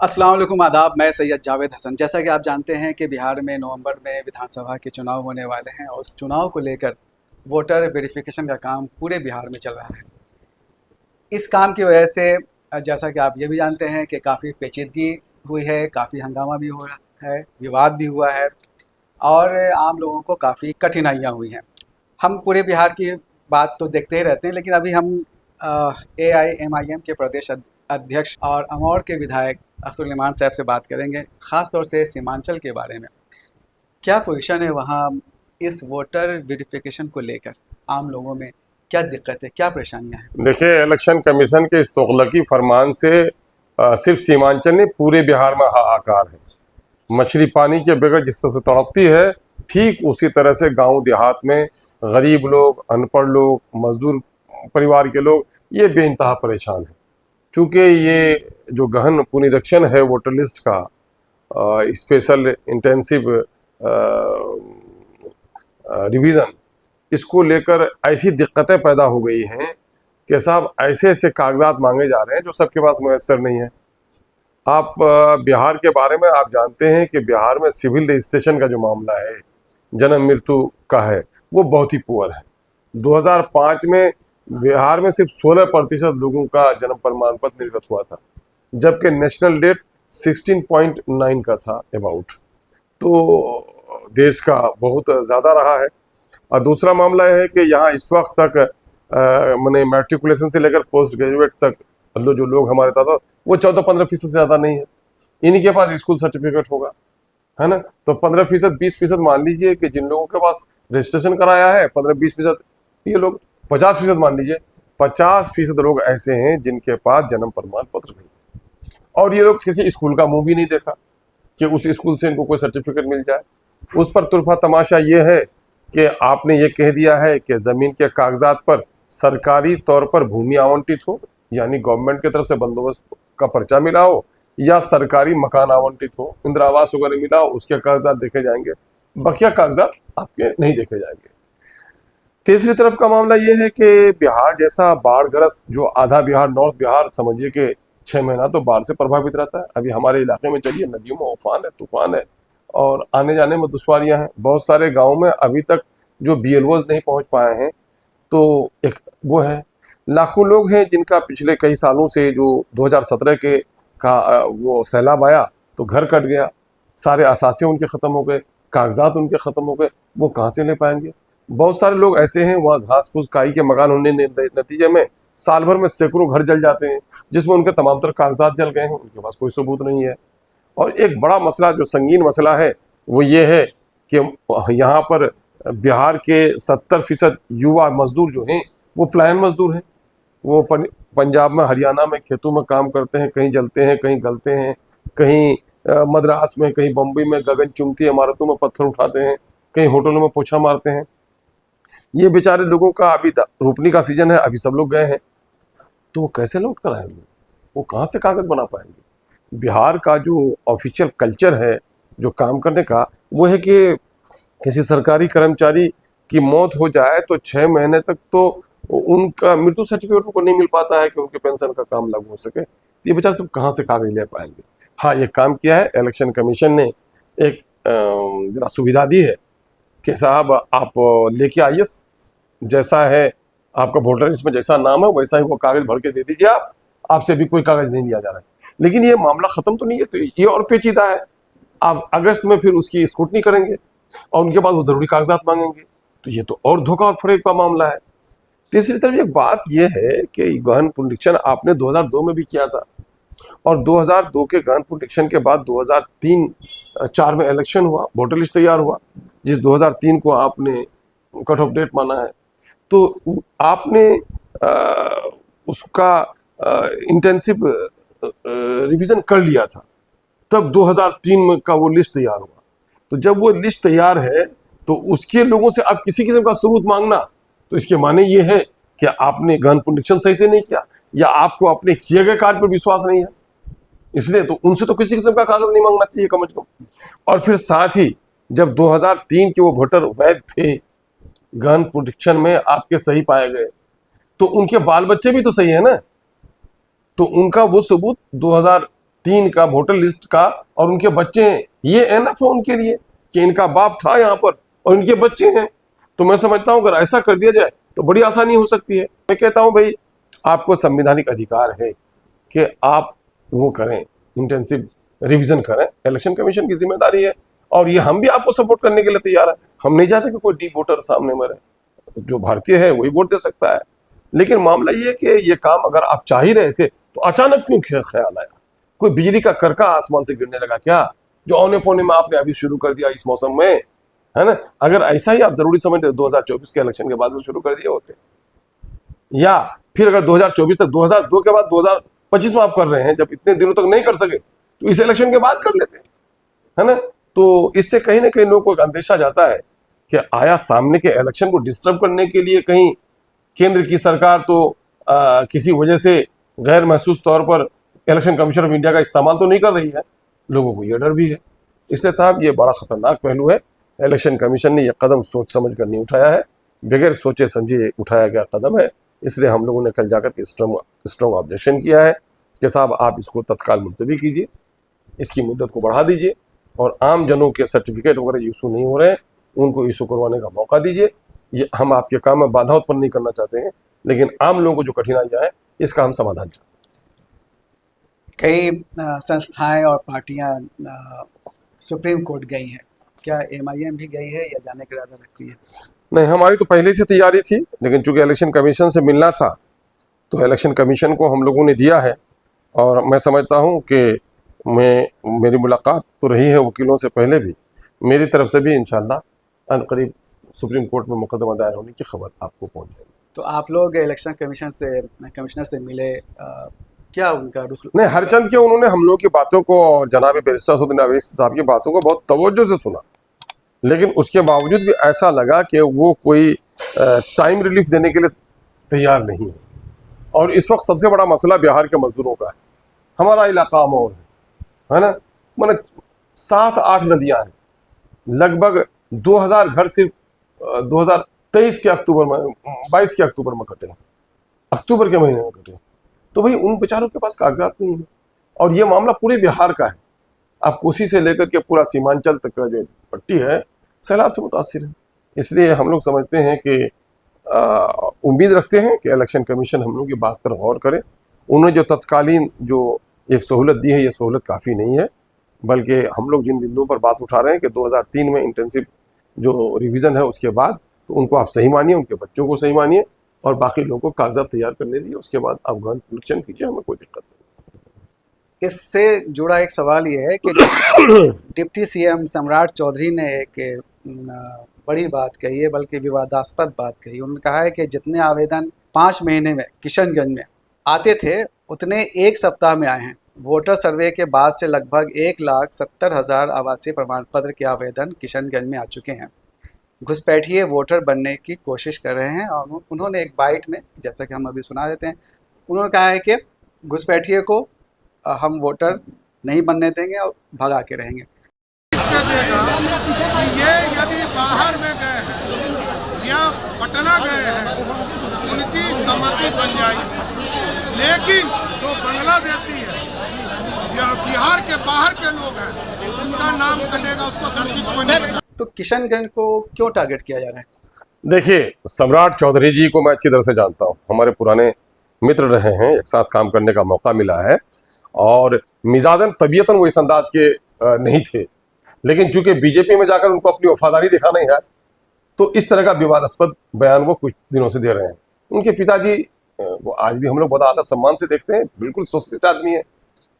अस्सलाम वालेकुम आदाब। मैं सैयद जावेद हसन। जैसा कि आप जानते हैं कि बिहार में नवंबर में विधानसभा के चुनाव होने वाले हैं और उस चुनाव को लेकर वोटर वेरिफिकेशन का काम पूरे बिहार में चल रहा है। इस काम की वजह से जैसा कि आप ये भी जानते हैं कि काफ़ी पेचीदगी हुई है, काफ़ी हंगामा भी हो रहा है, विवाद भी हुआ है और आम लोगों को काफ़ी कठिनाइयाँ हुई हैं। हम पूरे बिहार की बात तो देखते ही रहते हैं, लेकिन अभी हम AIMIM के प्रदेश अध्यक्ष और अमौर के विधायक सुलेमान साहब से बात करेंगे, ख़ास तौर से सीमांचल के बारे में। क्या पोजीशन है वहाँ इस वोटर वेरिफिकेशन को लेकर? आम लोगों में क्या दिक्कत है, क्या परेशानियाँ हैं? देखिए, इलेक्शन कमीशन के इस तोगलकी फरमान से सिर्फ सीमांचल नहीं पूरे बिहार में हाहाकार है। मछली पानी के बगैर जिस तरह से तड़पती है, ठीक उसी तरह से गांव देहात में गरीब लोग, अनपढ़ लोग, मजदूर परिवार के लोग ये बेइंतहा परेशान हैं। चूँकि ये जो गहन पुनरीक्षण है वोटर लिस्ट का, स्पेशल इंटेंसिव रिवीजन, इसको लेकर ऐसी दिक्कतें पैदा हो गई हैं कि साहब ऐसे ऐसे कागजात मांगे जा रहे हैं जो सबके पास मुयस्सर नहीं है। आप बिहार के बारे में आप जानते हैं कि बिहार में सिविल रजिस्ट्रेशन का जो मामला है, जन्म मृत्यु का है, वो बहुत ही पुअर है। 2005 में बिहार में सिर्फ 16% लोगों का जन्म प्रमाण पत्र निर्गत हुआ था, जबकि नेशनल डेट 16.9 का था अबाउट। तो देश का बहुत ज़्यादा रहा है। और दूसरा मामला है कि यहाँ इस वक्त तक मैंने मैट्रिकुलेशन से लेकर पोस्ट ग्रेजुएट तक जो लोग हमारे था वो 14-15% से ज़्यादा नहीं है। इन्हीं के पास स्कूल सर्टिफिकेट होगा, है ना। तो 15%, 20% मान लीजिए कि जिन लोगों के पास रजिस्ट्रेशन कराया है, 15-20%, ये लोग 50% मान लीजिए, 50% लोग ऐसे हैं जिनके पास जन्म प्रमाण पत्र नहीं है। और ये लोग किसी स्कूल का मुंह भी नहीं देखा कि उस स्कूल से इनको कोई सर्टिफिकेट मिल जाए। उस पर तुरफा तमाशा ये है कि आपने ये कह दिया है कि ज़मीन के कागजात पर सरकारी तौर पर भूमि आवंटित हो, यानी गवर्नमेंट की तरफ से बंदोबस्त का पर्चा मिला हो, या सरकारी मकान आवंटित हो, इंदिरा आवास वगैरह मिला हो, उसके कागजात देखे जाएंगे, बकिया कागजात आपके नहीं देखे जाएंगे। तीसरी तरफ का मामला ये है कि बिहार जैसा बाढ़ग्रस्त, जो आधा बिहार, नॉर्थ बिहार समझिए कि 6 महीना तो बाढ़ से प्रभावित रहता है। अभी हमारे इलाके में चलिए, नदियों में उफान है, तूफान है और आने जाने में दुश्वारियां हैं। बहुत सारे गाँव में अभी तक जो BLOs नहीं पहुंच पाए हैं, तो एक वो है। लाखों लोग हैं जिनका पिछले कई सालों से, जो 2017 के का वो सैलाब आया तो घर कट गया, सारे असासे उनके ख़त्म हो गए, कागजात उनके ख़त्म हो गए, वो कहाँ से ले पाएंगे। बहुत सारे लोग ऐसे हैं वहाँ घास फूस काई के मकान होने नतीजे में साल भर में सैकड़ों घर जल जाते हैं, जिसमें उनके तमाम तरह कागजात जल गए हैं, उनके पास कोई सबूत नहीं है। और एक बड़ा मसला, जो संगीन मसला है, वो ये है कि यहाँ पर बिहार के 70% युवा मजदूर जो हैं वो पलायन मजदूर हैं। वो पंजाब में, हरियाणा में खेतों में काम करते हैं, कहीं जलते हैं, कहीं गलते हैं, कहीं मद्रास में, कहीं बम्बई में गगन चुंबती इमारतों में पत्थर उठाते हैं, कहीं होटलों में पोछा मारते हैं। ये बेचारे लोगों का अभी रोपनी का सीजन है, अभी सब लोग गए हैं, तो वो कैसे लौट कर आएंगे? वो कहाँ से कागज बना पाएंगे? बिहार का जो ऑफिशियल कल्चर है जो काम करने का, वो है कि किसी सरकारी कर्मचारी की मौत हो जाए तो 6 महीने तक तो उनका मृत्यु सर्टिफिकेट उनको नहीं मिल पाता है कि उनके पेंशन का काम लागू हो सके। ये बेचारे सब कहाँ से कागज ले पाएंगे? हाँ, ये काम किया है इलेक्शन कमीशन ने, एक जरा सुविधा दी है कि साहब आप लेके आइए, जैसा है आपका वोटर लिस्ट में जैसा नाम है वैसा ही वो कागज भर के दे दीजिए, आप आपसे भी कोई कागज नहीं लिया जा रहा है। लेकिन ये मामला खत्म तो नहीं है, तो ये और पेचीदा है। आप अगस्त में फिर उसकी स्क्रूटनी करेंगे और उनके बाद वो जरूरी कागजात मांगेंगे, तो ये तो और धोखा और फरेब का मामला है। तीसरी तरफ एक बात यह है कि गहन पुनरीक्षण आपने 2002 में भी किया था, और 2002 के गहन पुनरीक्षण के बाद 2003-04 में इलेक्शन हुआ, वोटर लिस्ट तैयार हुआ, जिस 2003 को आपने कट ऑफ डेट माना है। तो आपने उसका इंटेंसिव रिवीजन कर लिया था, तब 2003 में का वो लिस्ट तैयार हुआ। तो जब वो लिस्ट तैयार है तो उसके लोगों से अब किसी किस्म का सबूत मांगना, तो इसके माने ये है कि आपने गहन पुनरीक्षण सही से नहीं किया, या आपको अपने किए गए कार्य पर विश्वास नहीं है, इसलिए तो उनसे तो किसी किस्म का कागज नहीं मांगना चाहिए कम से कम। और फिर साथ ही जब 2003 के वो वोटर वैध थे, गहन पुनरीक्षण में आपके सही पाए गए, तो उनके बाल बच्चे भी तो सही है ना, तो उनका वो सबूत 3 का वोटर लिस्ट का और उनके बच्चे हैं, ये एनफ है उनके लिए कि इनका बाप था यहाँ पर और इनके बच्चे हैं। तो मैं समझता हूँ अगर ऐसा कर दिया जाए तो बड़ी आसानी हो सकती है। मैं कहता हूँ भाई आपको संवैधानिक अधिकार है कि आप वो करें, इंटेंसिव रिवीजन करें, इलेक्शन कमीशन की जिम्मेदारी है और ये हम भी आपको सपोर्ट करने के लिए तैयार है। हम नहीं चाहते कि कोई डी वोटर सामने मरे, जो भारतीय है वही वोट दे सकता है। लेकिन मामला ये कि ये काम अगर आप चाह ही रहे थे तो अचानक क्यों ख्याल आया? कोई बिजली का करका आसमान से गिरने लगा क्या, जो औने पौने में आपने अभी शुरू कर दिया इस मौसम में, है ना? अगर ऐसा ही आप जरूरी समझते 2024 के इलेक्शन के बाद से शुरू कर दिए होते, या फिर अगर 2024 तक 2002 के बाद 2025 में आप कर रहे हैं, जब इतने दिनों तक नहीं कर सके तो इस इलेक्शन के बाद कर लेते, है ना? तो इससे कहीं ना कहीं लोगों को एक अंदेशा जाता है कि आया सामने के इलेक्शन को डिस्टर्ब करने के लिए कहीं केंद्र की सरकार तो किसी वजह से गैर महसूस तौर पर इलेक्शन कमीशन ऑफ इंडिया का इस्तेमाल तो नहीं कर रही है। लोगों को यह डर भी है। इसलिए साहब ये बड़ा खतरनाक पहलू है। इलेक्शन कमीशन ने यह कदम सोच समझ कर नहीं उठाया है, बगैर सोचे समझे उठाया गया कदम है। इसलिए हम लोगों ने कल जाकर के स्ट्रॉन्ग ऑब्जेक्शन किया है कि साहब आप इसको तत्काल मुलतवी कीजिए, इसकी मुद्दत को बढ़ा दीजिए और आम जनों के सर्टिफिकेट वगैरह इशू नहीं हो रहे हैं उनको इशू करवाने का मौका दीजिए। ये हम आपके काम में बाधा उत्पन्न नहीं करना चाहते हैं, लेकिन आम लोगों को जो कठिनाइयां है इसका हम समाधान चाहते हैं। कई संस्थाएं और पार्टियां सुप्रीम कोर्ट गई हैं, क्या एमआईएम भी गई है या जाने का इरादा रखती है? नहीं, हमारी तो पहले से तैयारी थी, लेकिन चूंकि इलेक्शन कमीशन से मिलना था तो इलेक्शन कमीशन को हम लोगों ने दिया है और मैं समझता हूं कि मेरी मुलाकात तो रही है वकीलों से पहले भी, मेरी तरफ से भी इंशाल्लाह अनकरीब सुप्रीम कोर्ट में मुकदमा दायर होने की खबर आपको पहुंच जाएगी। तो आप लोग इलेक्शन कमिश्नर से मिले, क्या उनका रुख? नहीं, हरचंद के उन्होंने हम लोगों की बातों को और जनाब बैरिस्टर असदुद्दीन ओवैसी साहब की बातों को बहुत तवज्जो से सुना, लेकिन उसके बावजूद भी ऐसा लगा कि वो कोई टाइम रिलीफ देने के लिए तैयार नहीं है। और इस वक्त सबसे बड़ा मसला बिहार के मजदूरों का है। हमारा इलाका अमौर है ना, मतलब 7-8 नदियां हैं, लगभग 2000 घर सिर्फ 2023 के अक्टूबर में 22 के अक्टूबर में कटे, अक्टूबर के महीने में कटे। तो भाई उन बेचारों के पास कागजात नहीं है और ये मामला पूरे बिहार का है। आप कोसी से लेकर के पूरा सीमांचल तक का जो पट्टी है सैलाब से मुतासिर है। इसलिए हम लोग समझते हैं कि उम्मीद रखते हैं कि इलेक्शन कमीशन हम लोग की बात पर गौर करे। उन्होंने जो तत्कालीन जो एक सहूलत दी है, ये सहूलत काफ़ी नहीं है, बल्कि हम लोग जिन बिंदुओं पर बात उठा रहे हैं कि 2003 में इंटेंसिव जो रिवीजन है उसके बाद, तो उनको आप सही मानिए, उनके बच्चों को सही मानिए और बाकी लोगों को कागजात तैयार करने दिए, उसके बाद आप गहन निरीक्षण कीजिए, हमें कोई दिक्कत नहीं। इससे जुड़ा एक सवाल ये है कि डिप्टी सीएम सम्राट चौधरी ने एक बड़ी बात कही है, बल्कि विवादास्पद बात कही। उन्होंने कहा है कि जितने आवेदन 5 महीने में किशनगंज में आते थे उतने एक सप्ताह में आए हैं। वोटर सर्वे के बाद से लगभग 1,70,000 आवासीय प्रमाण पत्र के आवेदन किशनगंज में आ चुके हैं। घुसपैठिए वोटर बनने की कोशिश कर रहे हैं। और उन्होंने एक बाइट में, जैसा कि हम अभी सुना देते हैं, उन्होंने कहा है कि घुसपैठिए को हम वोटर नहीं बनने देंगे और भगा के रहेंगे। ये यदि बाहर में गए हैं या पटना गए हैं उनकी सहमति बन जाएगी, लेकिन जो बांग्लादेशी है या बिहार के बाहर के लोग हैं उसका नाम कटेगा, उसको धरती को। तो किशनगंज को क्यों टारगेट किया जा रहा है? देखिए, सम्राट चौधरी जी को मैं अच्छी तरह से जानता हूँ, हमारे पुराने मित्र रहे हैं, एक साथ काम करने का मौका मिला है और मिजाजन तबीयतन वो इस अंदाज के नहीं थे, लेकिन चूंकि बीजेपी में जाकर उनको अपनी वफादारी दिखाना है तो इस तरह का विवादास्पद बयान वो कुछ दिनों से दे रहे हैं। उनके पिताजी वो आज भी हम लोग बहुत आदर सम्मान से देखते हैं, बिल्कुल सोशलिस्ट आदमी है,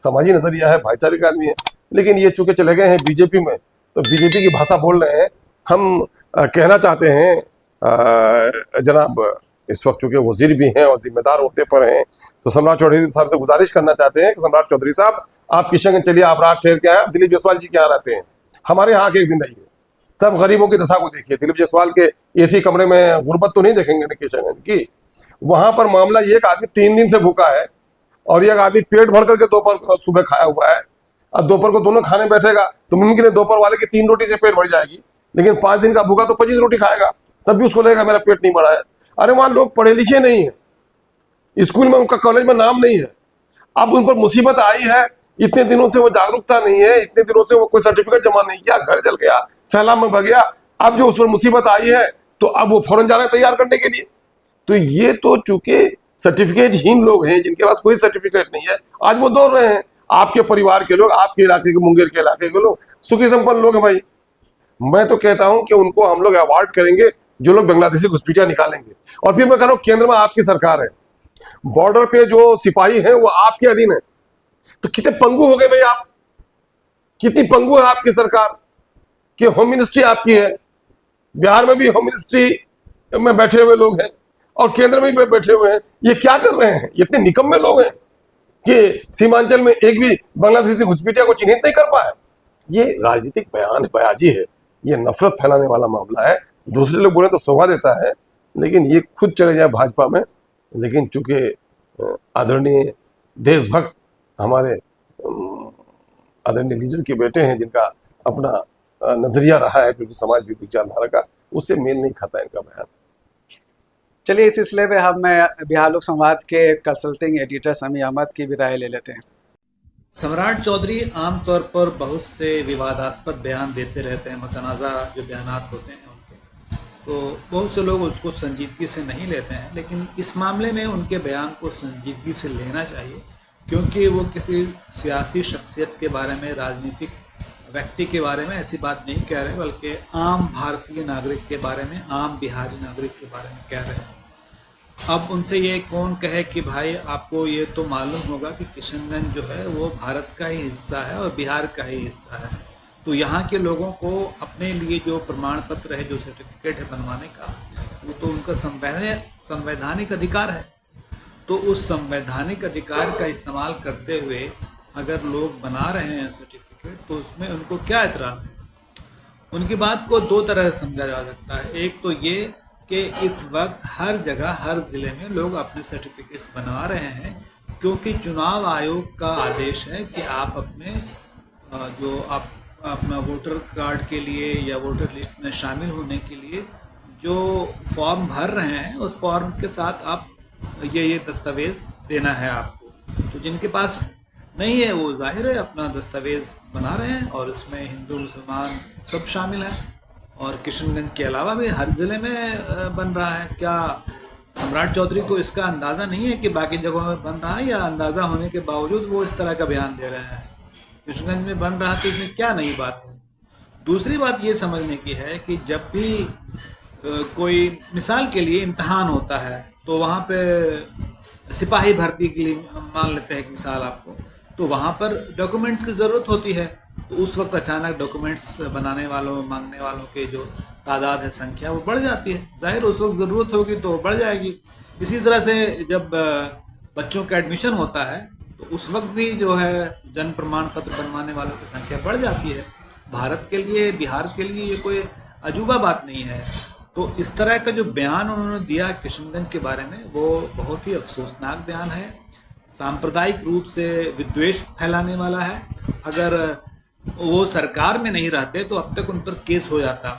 समाजी नजरिया है, भाईचारे का आदमी है, लेकिन ये चूंकि चले गए हैं बीजेपी में तो बीजेपी की भाषा बोल रहे हैं। हम कहना चाहते हैं जनाब इस वक्त चूंकि वजीर भी हैं और जिम्मेदार होते पर हैं, तो सम्राट चौधरी साहब से गुजारिश करना चाहते हैं कि सम्राट चौधरी साहब आप किशनगंज चलिए, आप रात ठहर के आए, दिलीप जायसवाल जी के यहाँ रहते हैं, हमारे यहाँ आके एक दिन रहिए, तब गरीबों की दशा को देखिए। दिलीप जायसवाल के एसी कमरे में गुर्बत तो नहीं देखेंगे ना किशनगंज की। वहां पर मामला ये एक आदमी 3 दिन से भूखा है और एक आदमी पेट भर करके दोपहर सुबह खाया हुआ है, अब दोपहर को दोनों खाने बैठेगा तो मुमकिन है दोपहर वाले की 3 रोटी से पेट भर जाएगी, लेकिन 5 दिन का भूखा तो 25 रोटी खाएगा, तब भी उसको लगेगा मेरा पेट नहीं भरा है। अरे वहां लोग पढ़े लिखे नहीं है, स्कूल में उनका कॉलेज में नाम नहीं है, अब उन पर मुसीबत आई है इतने दिनों से वो जागरूकता नहीं है, इतने दिनों से वो कोई सर्टिफिकेट जमा नहीं किया, घर जल गया, सैलाब में बह गया, अब जो उस पर मुसीबत आई है तो अब वो फौरन जा रहे हैं तैयार करने के लिए। तो ये तो चूंकि सर्टिफिकेटहीन लोग हैं जिनके पास कोई सर्टिफिकेट नहीं है, आज वो दौड़ रहे हैं। आपके परिवार के लोग, आपके इलाके के, मुंगेर के इलाके के लोग सुखी संपन्न लोग हैं भाई। मैं तो कहता हूं कि उनको हम लोग अवार्ड करेंगे जो लोग बांग्लादेशी घुसपैठिया निकालेंगे। और फिर मैं कह रहा हूं केंद्र में आपकी सरकार है, बॉर्डर पे जो सिपाही हैं वो आपके अधीन है, तो कितने पंगु हो गए भाई आप, कितनी पंगु है आपकी सरकार कि होम मिनिस्ट्री आपकी है, बिहार में भी होम मिनिस्ट्री में बैठे हुए लोग हैं और केंद्र में भी बैठे हुए हैं। ये क्या कर रहे हैं? इतने निकम्मे लोग हैं कि सीमांचल में एक भी बांग्लादेशी घुसपैठिया को चिन्हित नहीं कर पाए। ये राजनीतिक बयाजी है, ये नफरत फैलाने वाला मामला है। दूसरे लोग बोले तो शोभा देता है, लेकिन ये खुद चले जाए भाजपा में, लेकिन चूंकि आदरणीय देशभक्त हमारे आदरणीय लीडर के बेटे हैं जिनका अपना नजरिया रहा है क्योंकि समाज विचारधारा का, उससे मेल नहीं खाता इनका बयान। चलिए इस सिलसिले में हम बिहार लोक संवाद के कंसल्टिंग एडिटर समी अहमद की भी राय ले लेते हैं। सम्राट चौधरी आमतौर पर बहुत से विवादास्पद बयान देते रहते हैं, मुतनाज़ा जो बयानात होते हैं उनके, तो बहुत से लोग उसको संजीदगी से नहीं लेते हैं। लेकिन इस मामले में उनके बयान को संजीदगी से लेना चाहिए, क्योंकि वो किसी सियासी शख्सियत के बारे में, राजनीतिक व्यक्ति के बारे में ऐसी बात नहीं कह रहे, बल्कि आम भारतीय नागरिक के बारे में, आम बिहारी नागरिक के बारे में कह रहे हैं। अब उनसे ये कौन कहे कि भाई आपको ये तो मालूम होगा कि किशनगंज जो है वो भारत का ही हिस्सा है और बिहार का ही हिस्सा है, तो यहाँ के लोगों को अपने लिए जो प्रमाण पत्र है, जो सर्टिफिकेट है बनवाने का, वो तो उनका संवैधानिक अधिकार है। तो उस संवैधानिक अधिकार का इस्तेमाल करते हुए अगर लोग बना रहे हैं सर्टिफिकेट, तो उसमें उनको क्या एतराज़ है? उनकी बात को दो तरह से समझा जा सकता है। एक तो ये कि इस वक्त हर जगह, हर ज़िले में लोग अपने सर्टिफिकेट्स बना रहे हैं, क्योंकि चुनाव आयोग का आदेश है कि आप अपने जो आप अपना वोटर कार्ड के लिए या वोटर लिस्ट में शामिल होने के लिए जो फॉर्म भर रहे हैं, उस फॉर्म के साथ आप ये दस्तावेज़ देना है आपको। तो जिनके पास नहीं है वो जाहिर है अपना दस्तावेज़ बना रहे हैं, और इसमें हिंदू मुसलमान सब शामिल हैं। और किशनगंज के अलावा भी हर ज़िले में बन रहा है। क्या सम्राट चौधरी को इसका अंदाज़ा नहीं है कि बाकी जगहों में बन रहा है, या अंदाज़ा होने के बावजूद वो इस तरह का बयान दे रहे हैं? किशनगंज में बन रहा है तो इसमें क्या नई बात है? दूसरी बात ये समझने की है कि जब भी कोई मिसाल के लिए इम्तहान होता है, तो वहाँ पे सिपाही भर्ती के लिए मान लेते हैं एक मिसाल आपको, तो वहाँ पर डॉक्यूमेंट्स की ज़रूरत होती है। तो उस वक्त अचानक डॉक्यूमेंट्स बनाने वालों, मांगने वालों के जो तादाद है, संख्या, वो बढ़ जाती है। जाहिर उस वक्त ज़रूरत होगी तो बढ़ जाएगी। इसी तरह से जब बच्चों का एडमिशन होता है, तो उस वक्त भी जो है जन्म प्रमाण पत्र बनवाने वालों की संख्या बढ़ जाती है। भारत के लिए, बिहार के लिए ये कोई अजूबा बात नहीं है। तो इस तरह का जो बयान उन्होंने दिया किशनगंज के बारे में, वो बहुत ही अफसोसनाक बयान है, सांप्रदायिक रूप से विद्वेष फैलाने वाला है। अगर वो सरकार में नहीं रहते तो अब तक उन पर केस हो जाता।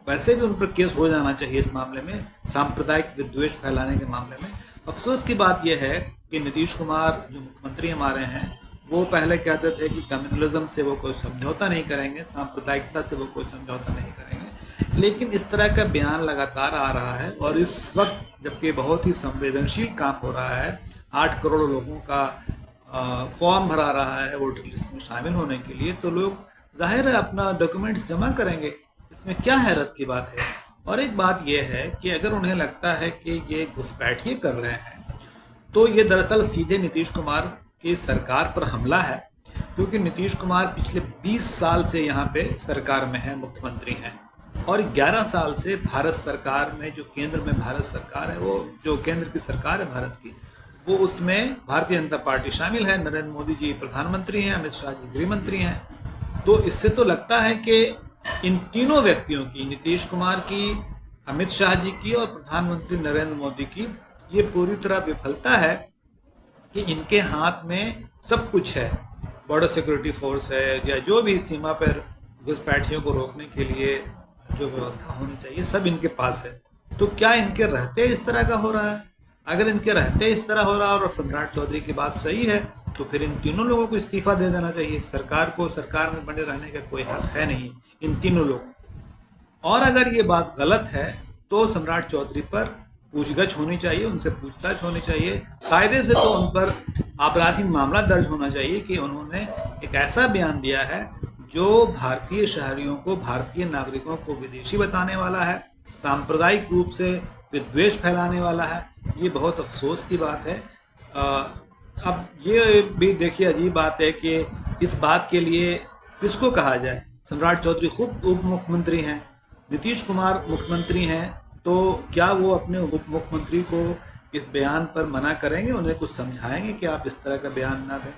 वैसे भी उन पर केस हो जाना चाहिए इस मामले में, सांप्रदायिक विद्वेष फैलाने के मामले में। अफसोस की बात यह है कि नीतीश कुमार जो मुख्यमंत्री हमारे हैं, वो पहले कहते थे कि कम्युनलिज्म से वो कोई समझौता नहीं करेंगे, सांप्रदायिकता से वो कोई समझौता नहीं करेंगे। लेकिन इस तरह का बयान लगातार आ रहा है, और इस वक्त जबकि बहुत ही संवेदनशील काम हो रहा है, 8 करोड़ लोगों का फॉर्म भरा रहा है वोटर लिस्ट में शामिल होने के लिए, तो लोग जाहिर है अपना डॉक्यूमेंट्स जमा करेंगे। इसमें क्या हैरत की बात है? और एक बात यह है कि अगर उन्हें लगता है कि ये घुसपैठिए कर रहे हैं, तो ये दरअसल सीधे नीतीश कुमार की सरकार पर हमला है, क्योंकि नीतीश कुमार पिछले 20 साल से यहाँ पे सरकार में है, मुख्यमंत्री हैं, और 11 साल से भारत सरकार में, जो केंद्र में भारत सरकार है, वो जो केंद्र की सरकार है भारत की, वो उसमें भारतीय जनता पार्टी शामिल है। नरेंद्र मोदी जी प्रधानमंत्री हैं, अमित शाह जी गृह मंत्री हैं। तो इससे तो लगता है कि इन तीनों व्यक्तियों की, नीतीश कुमार की, अमित शाह जी की और प्रधानमंत्री नरेंद्र मोदी की, ये पूरी तरह विफलता है कि इनके हाथ में सब कुछ है। बॉर्डर सिक्योरिटी फोर्स है, या जो भी सीमा पर घुसपैठियों को रोकने के लिए जो व्यवस्था होनी चाहिए, सब इनके पास है। तो क्या इनके रहते इस तरह का हो रहा है? अगर इनके रहते इस तरह हो रहा है और सम्राट चौधरी की बात सही है तो फिर इन तीनों लोगों को इस्तीफा दे देना चाहिए। सरकार को सरकार में बने रहने का कोई हक है नहीं इन तीनों लोगों। और अगर ये बात गलत है तो सम्राट चौधरी पर पूछगछ होनी चाहिए, उनसे पूछताछ होनी चाहिए, कायदे से तो उन पर आपराधिक मामला दर्ज होना चाहिए कि उन्होंने एक ऐसा बयान दिया है जो भारतीय शहरियों को, भारतीय नागरिकों को विदेशी बताने वाला है, सांप्रदायिक रूप से विद्वेष फैलाने वाला है। ये बहुत अफसोस की बात है। अब ये भी देखिए अजीब बात है कि इस बात के लिए किसको कहा जाए। सम्राट चौधरी खुद उप मुख्यमंत्री हैं, नीतीश कुमार मुख्यमंत्री हैं, तो क्या वो अपने उप मुख्यमंत्री को इस बयान पर मना करेंगे, उन्हें कुछ समझाएंगे कि आप इस तरह का बयान ना दें?